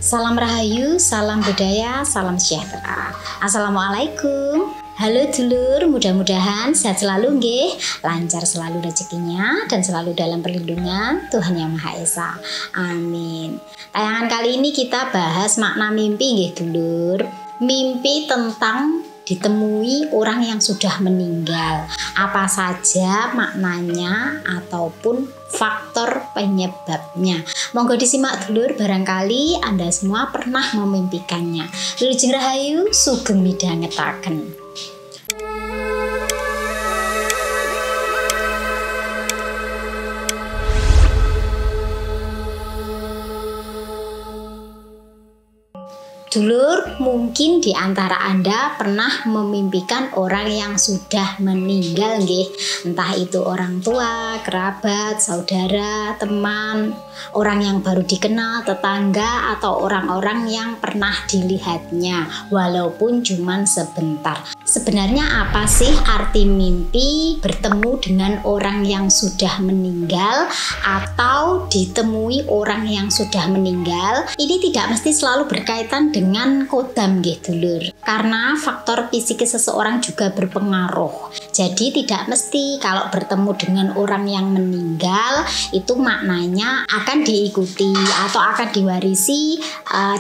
Salam Rahayu, salam budaya, salam sejahtera. Assalamualaikum. Halo dulur, mudah-mudahan sehat selalu nggih, lancar selalu rezekinya dan selalu dalam perlindungan Tuhan Yang Maha Esa. Amin. Tayangan kali ini kita bahas makna mimpi nggih dulur. Mimpi tentang ditemui orang yang sudah meninggal. Apa saja maknanya ataupun faktor penyebabnya. Monggo disimak dulur, barangkali Anda semua pernah memimpikannya. Wilujeng Rahayu, sugeng midhangetaken. Dulur, mungkin di antara Anda pernah memimpikan orang yang sudah meninggal nggih. Entah itu orang tua, kerabat, saudara, teman, orang yang baru dikenal, tetangga, atau orang-orang yang pernah dilihatnya walaupun cuma sebentar. Sebenarnya apa sih arti mimpi bertemu dengan orang yang sudah meninggal atau ditemui orang yang sudah meninggal? Ini tidak mesti selalu berkaitan dengan kodam nggih dulur. Karena faktor psikis seseorang juga berpengaruh. Jadi tidak mesti kalau bertemu dengan orang yang meninggal itu maknanya akan diikuti atau akan diwarisi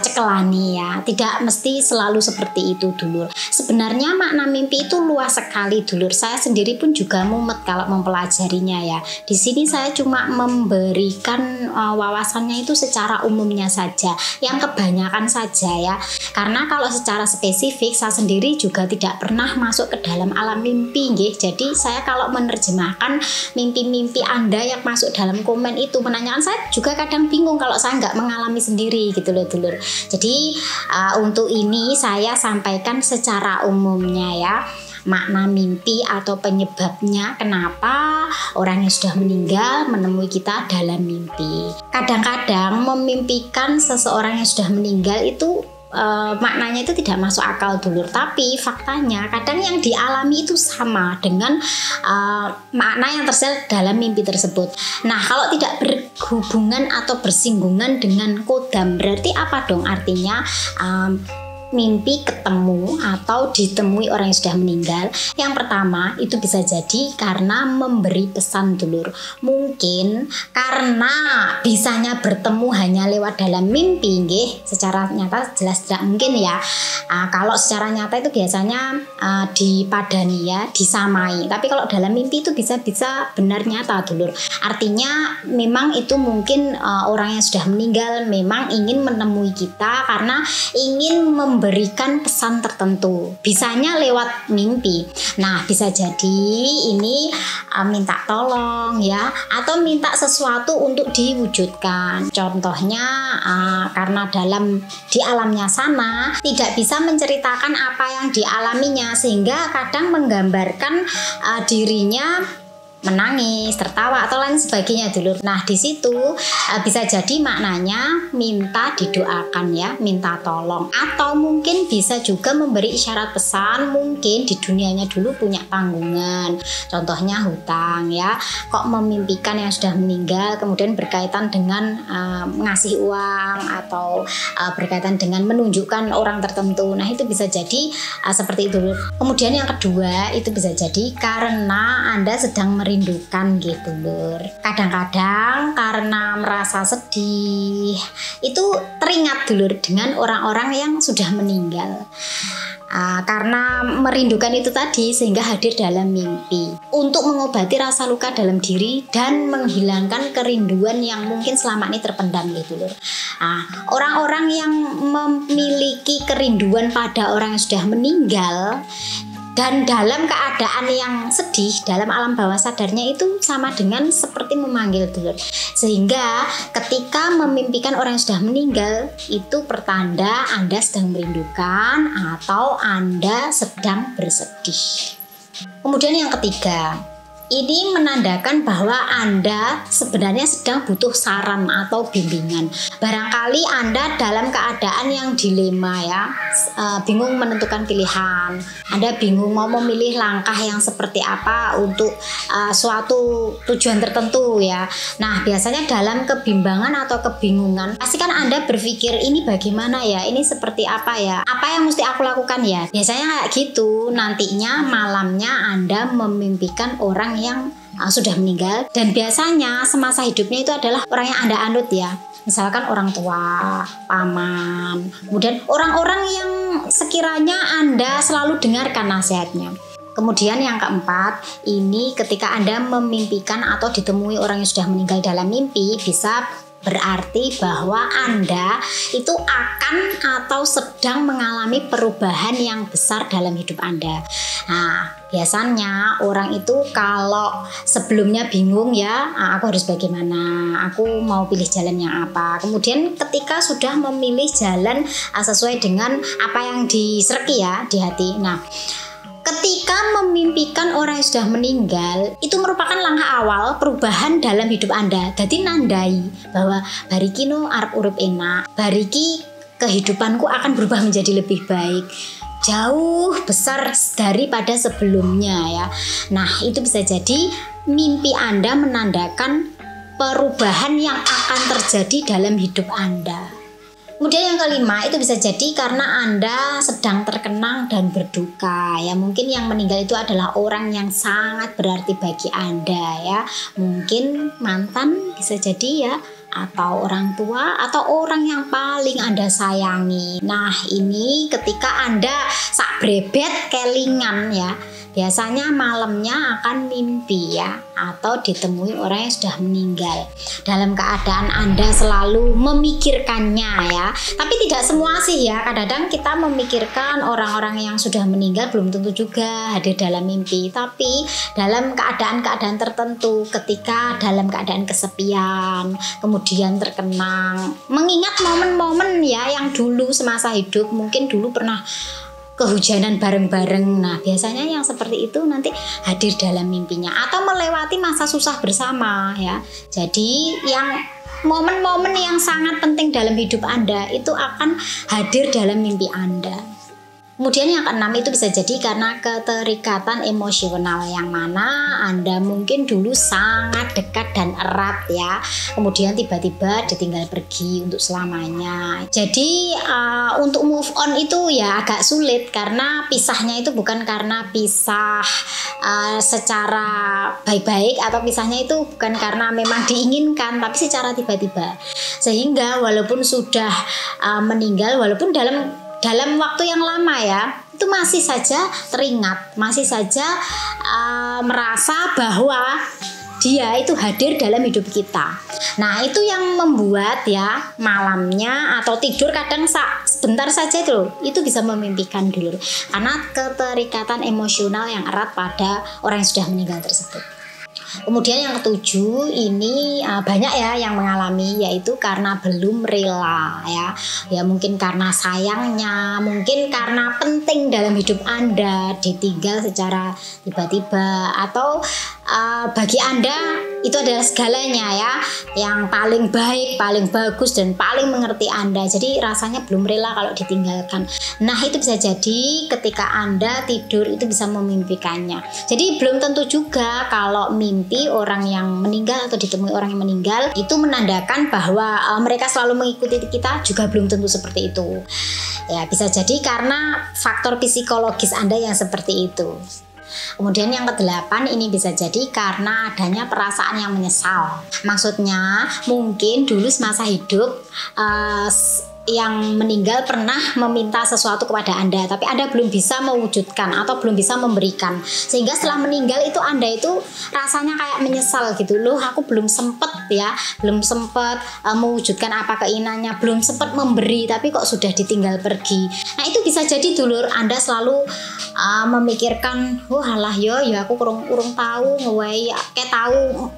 cekelani ya. Tidak mesti selalu seperti itu dulur. Sebenarnya makna mimpi itu luas sekali dulur. Saya sendiri pun juga mumet kalau mempelajarinya ya. Di sini saya cuma memberikan wawasannya itu secara umumnya saja, yang kebanyakan saja ya. Karena kalau secara spesifik saya sendiri juga tidak pernah masuk ke dalam alam mimpi nggih. Jadi saya kalau menerjemahkan mimpi-mimpi Anda yang masuk dalam komen itu menanyakan, saya juga kadang bingung kalau saya nggak mengalami sendiri gitu loh dulur. Jadi untuk ini saya sampaikan secara umumnya ya, makna mimpi atau penyebabnya kenapa orang yang sudah meninggal menemui kita dalam mimpi. Kadang-kadang memimpikan seseorang yang sudah meninggal itu maknanya itu tidak masuk akal dulur, tapi faktanya kadang yang dialami itu sama dengan makna yang tersirat dalam mimpi tersebut. Nah, kalau tidak berhubungan atau bersinggungan dengan kodam, berarti apa dong artinya mimpi ketemu atau ditemui orang yang sudah meninggal? Yang pertama itu bisa jadi karena memberi pesan dulur. Mungkin karena bisanya bertemu hanya lewat dalam mimpi nggih, secara nyata jelas tidak mungkin ya. Kalau secara nyata itu biasanya dipadani ya, disamai. Tapi kalau dalam mimpi itu bisa benar nyata dulur. Artinya memang itu mungkin orang yang sudah meninggal memang ingin menemui kita karena ingin memberikan pesan tertentu, bisanya lewat mimpi. Nah, bisa jadi ini minta tolong ya, atau minta sesuatu untuk diwujudkan. Contohnya karena di alamnya sana tidak bisa menceritakan apa yang dialaminya, sehingga kadang menggambarkan dirinya menangis, tertawa atau lain sebagainya dulur. Nah, di situ bisa jadi maknanya minta didoakan ya, minta tolong, atau mungkin bisa juga memberi isyarat pesan. Mungkin di dunianya dulu punya tanggungan, contohnya hutang ya, kok memimpikan yang sudah meninggal kemudian berkaitan dengan ngasih uang atau berkaitan dengan menunjukkan orang tertentu. Nah, itu bisa jadi seperti itu dulur. Kemudian yang kedua itu bisa jadi karena Anda sedang merindukan gitu lur. Kadang-kadang karena merasa sedih itu teringat dulur dengan orang-orang yang sudah meninggal. Karena merindukan itu tadi sehingga hadir dalam mimpi untuk mengobati rasa luka dalam diri dan menghilangkan kerinduan yang mungkin selama ini terpendam gitu lur. Orang-orang yang memiliki kerinduan pada orang yang sudah meninggal dan dalam keadaan yang sedih, dalam alam bawah sadarnya itu sama dengan seperti memanggil dulur. Sehingga ketika memimpikan orang yang sudah meninggal, itu pertanda Anda sedang merindukan atau Anda sedang bersedih. Kemudian yang ketiga, Ini menandakan bahwa Anda sebenarnya sedang butuh saran atau bimbingan. Barangkali Anda dalam keadaan yang dilema ya, bingung menentukan pilihan. Anda bingung mau memilih langkah yang seperti apa untuk suatu tujuan tertentu ya. Nah, biasanya dalam kebimbangan atau kebingungan, pasti kan Anda berpikir ini bagaimana ya, ini seperti apa ya, apa yang mesti aku lakukan ya. Biasanya kayak gitu, nantinya malamnya Anda memimpikan orang yang sudah meninggal, dan biasanya semasa hidupnya itu adalah orang yang Anda anut ya. Misalkan orang tua, paman, kemudian orang-orang yang sekiranya Anda selalu dengarkan nasihatnya. Kemudian yang keempat, ini ketika Anda memimpikan atau ditemui orang yang sudah meninggal dalam mimpi, bisa berarti bahwa Anda itu akan atau sedang mengalami perubahan yang besar dalam hidup Anda. Nah, biasanya orang itu kalau sebelumnya bingung ya, aku harus bagaimana, aku mau pilih jalan yang apa. Kemudian ketika sudah memilih jalan sesuai dengan apa yang diserki ya di hati. Nah, ketika memimpikan orang yang sudah meninggal, itu merupakan langkah awal perubahan dalam hidup Anda. Jadi nandai bahwa bariki no arep urip enak, bariki kehidupanku akan berubah menjadi lebih baik, jauh besar daripada sebelumnya ya. Nah, itu bisa jadi mimpi Anda menandakan perubahan yang akan terjadi dalam hidup Anda. Kemudian yang kelima, itu bisa jadi karena Anda sedang terkenang dan berduka ya. Mungkin yang meninggal itu adalah orang yang sangat berarti bagi Anda ya. Mungkin mantan bisa jadi ya, atau orang tua, atau orang yang paling Anda sayangi. Nah, ini ketika Anda sak brebet kelingan ya, biasanya malamnya akan mimpi ya, atau ditemui orang yang sudah meninggal. Dalam keadaan Anda selalu memikirkannya ya. Tapi tidak semua sih ya, kadang-kadang kita memikirkan orang-orang yang sudah meninggal belum tentu juga hadir dalam mimpi. Tapi dalam keadaan-keadaan tertentu, ketika dalam keadaan kesepian, kemudian terkenang, mengingat momen-momen ya yang dulu semasa hidup, mungkin dulu pernah kehujanan bareng-bareng. Nah, biasanya yang seperti itu nanti hadir dalam mimpinya, atau melewati masa susah bersama ya. Jadi yang momen-momen yang sangat penting dalam hidup Anda itu akan hadir dalam mimpi Anda. Kemudian yang keenam, itu bisa jadi karena keterikatan emosional yang mana Anda mungkin dulu sangat dekat dan erat ya, kemudian tiba-tiba ditinggal pergi untuk selamanya. Jadi untuk move on itu ya agak sulit, karena pisahnya itu bukan karena pisah secara baik-baik, atau pisahnya itu bukan karena memang diinginkan, tapi secara tiba-tiba. Sehingga walaupun sudah meninggal, walaupun dalam waktu yang lama ya, itu masih saja teringat, masih saja merasa bahwa dia itu hadir dalam hidup kita. Nah, itu yang membuat ya malamnya atau tidur kadang sebentar saja itu bisa memimpikan dulu, karena keterikatan emosional yang erat pada orang yang sudah meninggal tersebut. Kemudian yang ketujuh, ini banyak ya yang mengalami, yaitu karena belum rela ya mungkin karena sayangnya, mungkin karena penting dalam hidup Anda ditinggal secara tiba-tiba, atau bagi Anda itu adalah segalanya ya, yang paling baik, paling bagus, dan paling mengerti Anda. Jadi rasanya belum rela kalau ditinggalkan. Nah, itu bisa jadi ketika Anda tidur itu bisa memimpikannya. Jadi belum tentu juga kalau mimpi orang yang meninggal atau ditemui orang yang meninggal itu menandakan bahwa mereka selalu mengikuti kita, juga belum tentu seperti itu. Ya, bisa jadi karena faktor psikologis Anda yang seperti itu. Kemudian yang kedelapan, ini bisa jadi karena adanya perasaan yang menyesal. Maksudnya mungkin dulu semasa hidup yang meninggal pernah meminta sesuatu kepada Anda, tapi Anda belum bisa mewujudkan atau belum bisa memberikan, sehingga setelah meninggal itu Anda itu rasanya kayak menyesal gitu loh, aku belum sempet mewujudkan apa keinginannya, belum sempet memberi, tapi kok sudah ditinggal pergi. Nah, itu bisa jadi dulur Anda selalu memikirkan, alah yo ya aku kurang tahu ngewei kayak tahu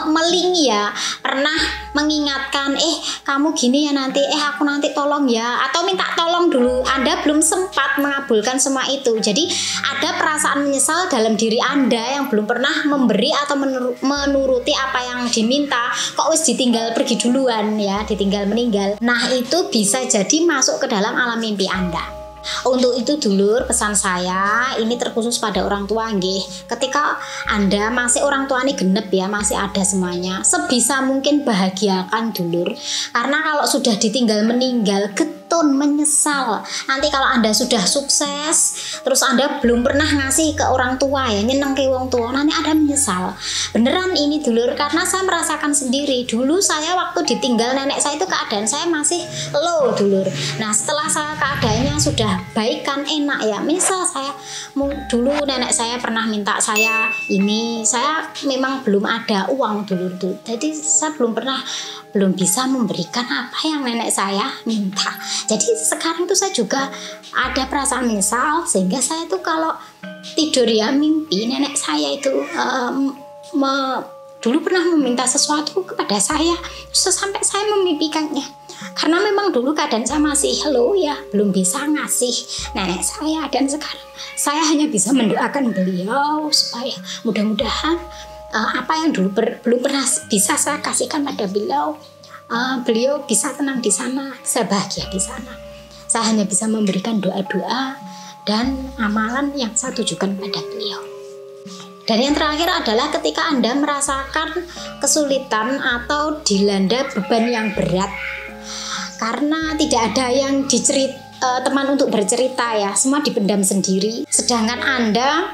melingi ya, pernah mengingatkan kamu gini ya nanti, aku nanti nanti tolong ya, atau minta tolong dulu, Anda belum sempat mengabulkan semua itu. Jadi ada perasaan menyesal dalam diri Anda yang belum pernah memberi atau menuruti apa yang diminta, kok wis ditinggal pergi duluan ya, ditinggal meninggal. Nah itu bisa jadi masuk ke dalam alam mimpi Anda. Untuk itu dulur, pesan saya ini terkhusus pada orang tua nggih. Ketika Anda masih orang tua ini genep ya, masih ada semuanya, sebisa mungkin bahagiakan dulur. Karena kalau sudah ditinggal meninggal, getun menyesal. Nanti kalau Anda sudah sukses, terus Anda belum pernah ngasih ke orang tua ya, nyeneng ke orang tua, nanti Anda menyesal. Beneran ini dulur, karena saya merasakan sendiri. Dulu saya waktu ditinggal nenek saya itu keadaan saya masih low dulur. Nah setelah saya keadaannya sudah baik kan, enak ya. Misal saya dulu nenek saya pernah minta saya ini, saya memang belum ada uang dulu, jadi saya belum bisa memberikan apa yang nenek saya minta. Jadi sekarang tuh saya juga ada perasaan menyesal, sehingga saya tuh kalau tidur ya mimpi nenek saya itu dulu pernah meminta sesuatu kepada saya, sampai saya memimpikannya. Karena memang dulu keadaan saya masih low ya, belum bisa ngasih nenek saya, dan sekarang saya hanya bisa mendoakan beliau supaya mudah-mudahan apa yang dulu belum pernah bisa saya kasihkan pada beliau, beliau bisa tenang di sana, saya bahagia di sana. Saya hanya bisa memberikan doa-doa dan amalan yang saya tujukan pada beliau. Dan yang terakhir adalah ketika Anda merasakan kesulitan atau dilanda beban yang berat, karena tidak ada yang teman untuk bercerita ya, semua dipendam sendiri. Sedangkan Anda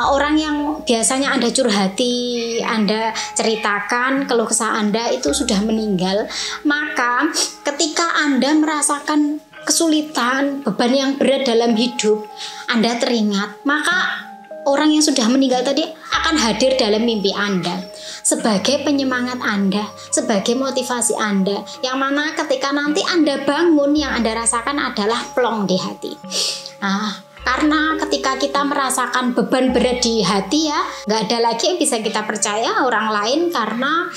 orang yang biasanya Anda curhati, Anda ceritakan keluh kesah Anda itu sudah meninggal. Maka ketika Anda merasakan kesulitan, beban yang berat dalam hidup, Anda teringat, maka orang yang sudah meninggal tadi akan hadir dalam mimpi Anda sebagai penyemangat Anda, sebagai motivasi Anda, yang mana ketika nanti Anda bangun, yang Anda rasakan adalah plong di hati. Karena ketika kita merasakan beban berat di hati ya, nggak ada lagi yang bisa kita percaya orang lain, karena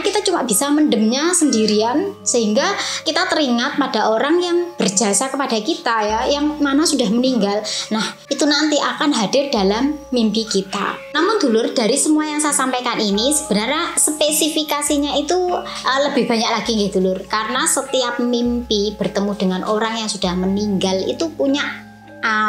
kita cuma bisa mendemnya sendirian, sehingga kita teringat pada orang yang berjasa kepada kita ya, yang mana sudah meninggal. Nah itu nanti akan hadir dalam mimpi kita. Namun dulur, dari semua yang saya sampaikan ini sebenarnya spesifikasinya itu lebih banyak lagi gitu dulur, karena setiap mimpi bertemu dengan orang yang sudah meninggal itu punya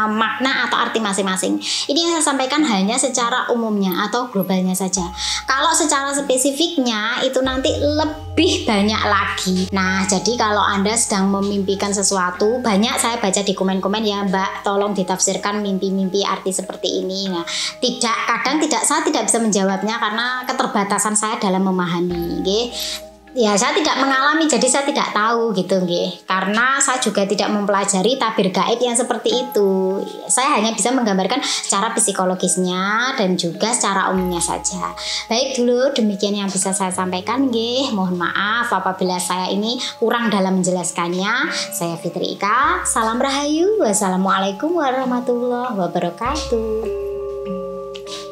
makna atau arti masing-masing. Ini yang saya sampaikan hanya secara umumnya atau globalnya saja. Kalau secara spesifiknya itu nanti lebih banyak lagi. Nah, jadi kalau Anda sedang memimpikan sesuatu, banyak saya baca di komen-komen ya, Mbak, tolong ditafsirkan mimpi-mimpi arti seperti ini. Nah, saya tidak bisa menjawabnya karena keterbatasan saya dalam memahami, nggih. Ya saya tidak mengalami, jadi saya tidak tahu gitu nggih. Karena saya juga tidak mempelajari tabir gaib yang seperti itu. Saya hanya bisa menggambarkan secara psikologisnya dan juga secara umumnya saja. Baik dulu, demikian yang bisa saya sampaikan nggih. Mohon maaf apabila saya ini kurang dalam menjelaskannya. Saya Fitri Ika. Salam Rahayu. Wassalamualaikum warahmatullahi wabarakatuh.